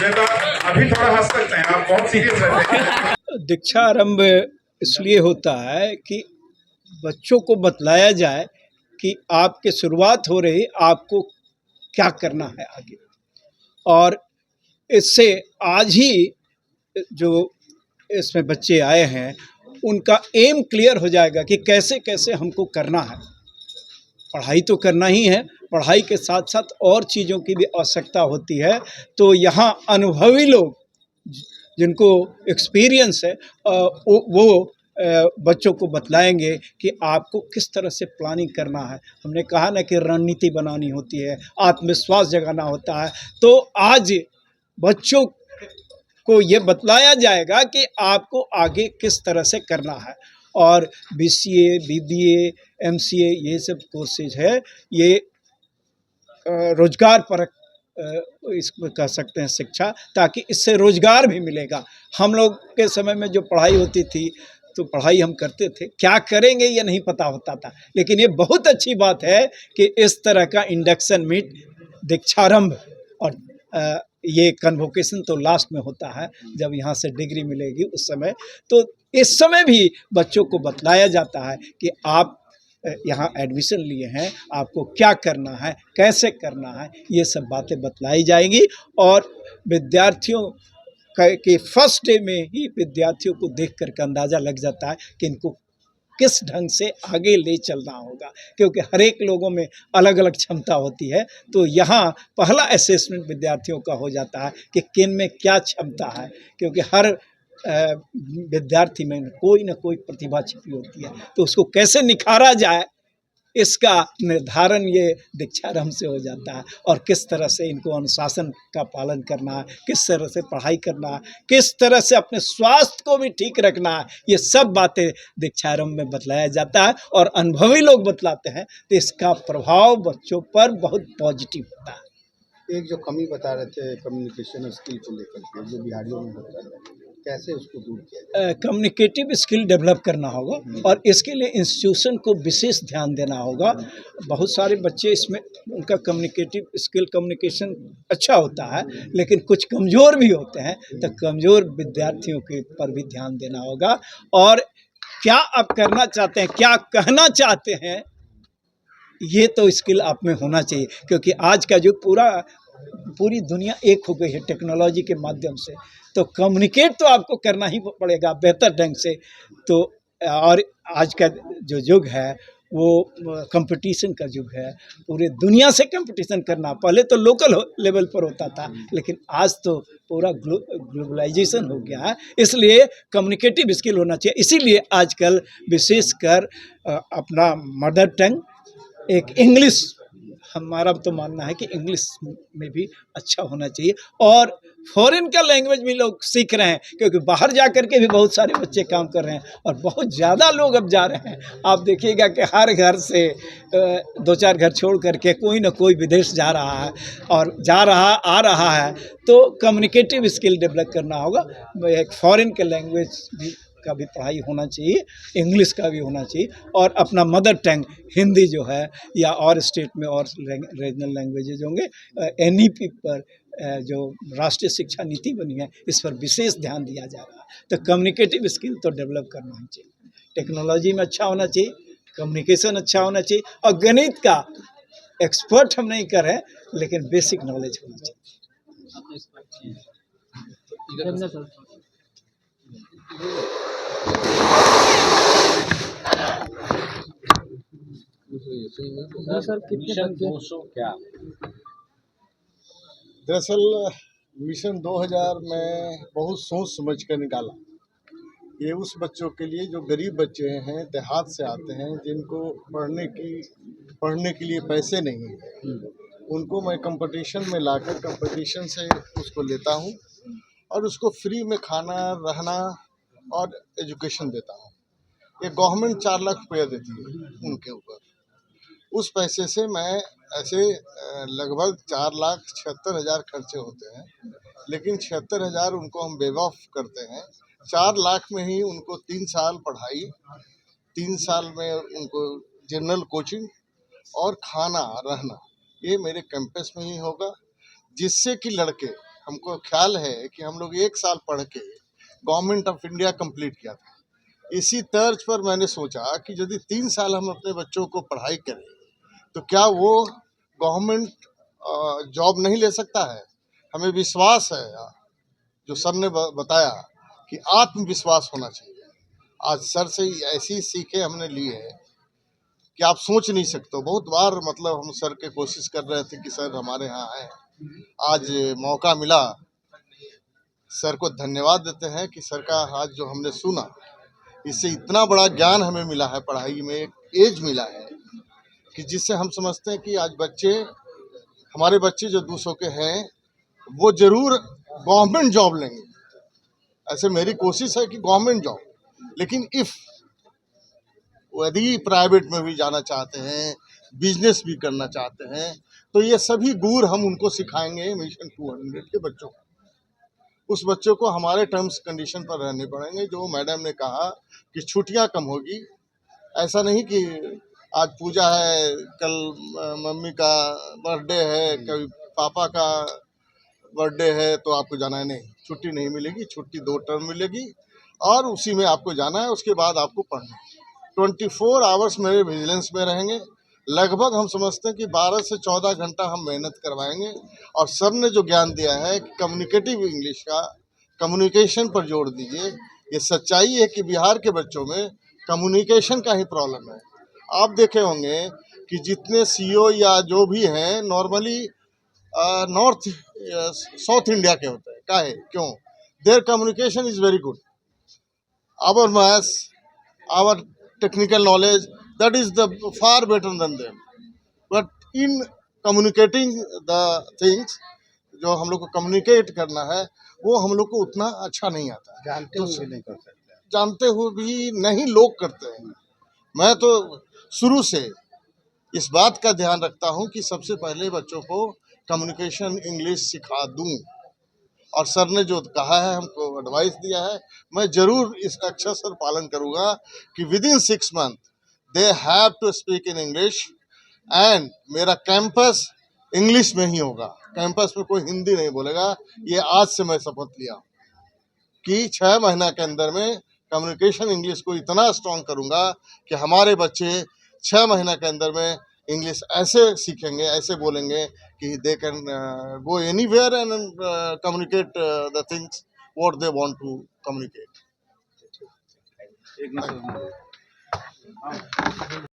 तो अभी थोड़ा हंस सकते हैं, आप बहुत सीरियस रहते हैं। दीक्षा आरंभ इसलिए होता है कि बच्चों को बतलाया जाए कि आपके शुरुआत हो रही, आपको क्या करना है आगे। और इससे आज ही जो इसमें बच्चे आए हैं उनका एम क्लियर हो जाएगा कि कैसे कैसे हमको करना है। पढ़ाई तो करना ही है, पढ़ाई के साथ साथ और चीज़ों की भी आवश्यकता होती है। तो यहाँ अनुभवी लोग जिनको एक्सपीरियंस है वो बच्चों को बतलाएंगे कि आपको किस तरह से प्लानिंग करना है। हमने कहा ना कि रणनीति बनानी होती है, आत्मविश्वास जगाना होता है। तो आज बच्चों को ये बतलाया जाएगा कि आपको आगे किस तरह से करना है। और BCA, BBA, MCA ये सब कोर्सेज है, ये रोजगार परक इसको कह सकते हैं शिक्षा, ताकि इससे रोजगार भी मिलेगा। हम लोग के समय में जो पढ़ाई होती थी तो पढ़ाई हम करते थे, क्या करेंगे ये नहीं पता होता था। लेकिन ये बहुत अच्छी बात है कि इस तरह का इंडक्शन मीट, दीक्षारंभ, और ये कन्वोकेशन तो लास्ट में होता है जब यहाँ से डिग्री मिलेगी उस समय। तो इस समय भी बच्चों को बतलाया जाता है कि आप यहाँ एडमिशन लिए हैं, आपको क्या करना है, कैसे करना है, ये सब बातें बतलाई जाएंगी। और विद्यार्थियों के फर्स्ट डे में ही विद्यार्थियों को देख करके अंदाज़ा लग जाता है कि इनको किस ढंग से आगे ले चलना होगा, क्योंकि हर एक लोगों में अलग अलग क्षमता होती है। तो यहाँ पहला असेसमेंट विद्यार्थियों का हो जाता है कि किन में क्या क्षमता है, क्योंकि हर विद्यार्थी में कोई ना कोई प्रतिभा छिपी होती है। तो उसको कैसे निखारा जाए, इसका निर्धारण ये दीक्षारंभ से हो जाता है। और किस तरह से इनको अनुशासन का पालन करना है, किस तरह से पढ़ाई करना है, किस तरह से अपने स्वास्थ्य को भी ठीक रखना है, ये सब बातें दीक्षारंभ में बतलाया जाता है। और अनुभवी लोग बतलाते हैं तो इसका प्रभाव बच्चों पर बहुत पॉजिटिव होता है। एक जो कमी बता रहे थे कम्युनिकेशन स्किल को लेकर के, जो बिहारियों में होता है, कैसे उसको दूर किया जाए? कम्युनिकेटिव स्किल डेवलप करना होगा और इसके लिए इंस्टीट्यूशन को विशेष ध्यान देना होगा। बहुत सारे बच्चे इसमें उनका कम्युनिकेटिव स्किल, कम्युनिकेशन अच्छा होता है, लेकिन कुछ कमज़ोर भी होते हैं। तो कमज़ोर विद्यार्थियों के पर भी ध्यान देना होगा। और क्या आप करना चाहते हैं, क्या कहना चाहते हैं, ये तो स्किल आप में होना चाहिए। क्योंकि आज का जो पूरी दुनिया एक हो गई है टेक्नोलॉजी के माध्यम से, तो कम्युनिकेट तो आपको करना ही पड़ेगा बेहतर ढंग से। तो और आज का जो युग है वो कंपटीशन का युग है, पूरे दुनिया से कंपटीशन करना। पहले तो लोकल लेवल पर होता था, लेकिन आज तो पूरा ग्लोबलाइजेशन हो गया है। इसलिए कम्युनिकेटिव स्किल होना चाहिए। इसीलिए आजकल विशेषकर अपना मदर टंग एक इंग्लिश, हमारा तो मानना है कि इंग्लिश में भी अच्छा होना चाहिए। और फॉरेन का लैंग्वेज भी लोग सीख रहे हैं, क्योंकि बाहर जा कर के भी बहुत सारे बच्चे काम कर रहे हैं और बहुत ज़्यादा लोग अब जा रहे हैं। आप देखिएगा कि हर घर से 2-4 घर छोड़ करके कोई ना कोई विदेश जा रहा है और आ रहा है। तो कम्युनिकेटिव स्किल डेवलप करना होगा। एक फॉरेन के लैंग्वेज भी का भी पढ़ाई होना चाहिए, इंग्लिश का भी होना चाहिए। और अपना मदर टंग हिंदी जो है, या और स्टेट में और रीजनल लैंग्वेजेज होंगे, NEP पर जो राष्ट्रीय शिक्षा नीति बनी है, इस पर विशेष ध्यान दिया जा रहा है। तो कम्युनिकेटिव स्किल तो डेवलप करना ही चाहिए। टेक्नोलॉजी में अच्छा होना चाहिए, कम्युनिकेशन अच्छा होना चाहिए, और गणित का एक्सपर्ट हम नहीं कर रहे हैं, लेकिन बेसिक नॉलेज होना चाहिए। मिशन 200 क्या? दरअसल मिशन 2000 में बहुत सोच समझ कर निकाला। ये उस बच्चों के लिए जो गरीब बच्चे हैं, देहात से आते हैं, जिनको पढ़ने के लिए पैसे नहीं हैं, उनको मैं कंपटीशन में लाकर कंपटीशन से उसको लेता हूँ और उसको फ्री में खाना, रहना और एजुकेशन देता हूँ। ये गवर्नमेंट 4 लाख रुपया देती है उनके ऊपर। उस पैसे से मैं ऐसे लगभग 4,76,000 खर्चे होते हैं, लेकिन 76,000 उनको हम वेव ऑफ करते हैं। 4 लाख में ही उनको 3 साल पढ़ाई, 3 साल में उनको जनरल कोचिंग और खाना रहना, ये मेरे कैंपस में ही होगा, जिससे कि लड़के हमको ख्याल है कि हम लोग 1 साल पढ़ के गवर्नमेंट ऑफ इंडिया कंप्लीट किया था। इसी तर्ज पर मैंने सोचा कि यदि 3 साल हम अपने बच्चों को पढ़ाई करें तो क्या वो गवर्नमेंट जॉब नहीं ले सकता है। हमें विश्वास है, जो सर ने बताया कि आत्मविश्वास होना चाहिए। आज सर से ऐसी सीखें हमने ली है कि आप सोच नहीं सकते। बहुत बार मतलब हम सर के कोशिश कर रहे थे कि सर हमारे यहाँ आए, आज मौका मिला। सर को धन्यवाद देते हैं कि सर का आज जो हमने सुना, इससे इतना बड़ा ज्ञान हमें मिला है, पढ़ाई में एक एज मिला है कि जिससे हम समझते हैं कि आज हमारे बच्चे जो 200 के हैं वो जरूर गवर्नमेंट जॉब लेंगे। ऐसे मेरी कोशिश है कि गवर्नमेंट जॉब, लेकिन यदि प्राइवेट में भी जाना चाहते हैं, बिजनेस भी करना चाहते हैं, तो ये सभी गुर हम उनको सिखाएंगे मिशन 200 के बच्चों को। उस बच्चों को हमारे टर्म्स कंडीशन पर रहने पड़ेंगे। जो मैडम ने कहा कि छुट्टियां कम होगी, ऐसा नहीं कि आज पूजा है, कल मम्मी का बर्थडे है, कल पापा का बर्थडे है तो आपको जाना है। नहीं, छुट्टी नहीं मिलेगी। छुट्टी 2 टर्म मिलेगी और उसी में आपको जाना है। उसके बाद आपको पढ़ना है। 24 आवर्स मेरे विजिलेंस में रहेंगे। लगभग हम समझते हैं कि 12 से 14 घंटा हम मेहनत करवाएंगे। और सर ने जो ज्ञान दिया है कि कम्युनिकेटिव इंग्लिश का, कम्युनिकेशन पर जोर दीजिए। ये सच्चाई है कि बिहार के बच्चों में कम्युनिकेशन का ही प्रॉब्लम है। आप देखे होंगे कि जितने सीईओ या जो भी हैं नॉर्मली नॉर्थ साउथ इंडिया के होते हैं। काहे? क्यों? Their communication is very good. Our maths, our technical knowledge, that is the far better than them, but in communicating the things, जो हम लोग को कम्युनिकेट करना है वो हम लोग को उतना अच्छा नहीं आता है। जानते हुए नहीं कर सकते, जानते हुए भी नहीं लोग करते हैं। मैं तो शुरू से इस बात का ध्यान रखता हूं कि सबसे पहले बच्चों को कम्युनिकेशन इंग्लिश सिखा दूं। और सर ने जो कहा है, हमको एडवाइस दिया है, मैं जरूर इस अक्षर पालन करूंगा कि within 6 month they have to speak in English. And मेरा कैंपस इंग्लिश में ही होगा। कैंपस में कोई हिंदी नहीं बोलेगा। ये आज से मैं शपथ लिया कि 6 महीना के अंदर में कम्युनिकेशन इंग्लिश को इतना स्ट्रॉन्ग करूंगा कि हमारे बच्चे 6 महीना के अंदर में इंग्लिश ऐसे सीखेंगे, ऐसे बोलेंगे कि they can go anywhere and communicate the things what they want to communicate.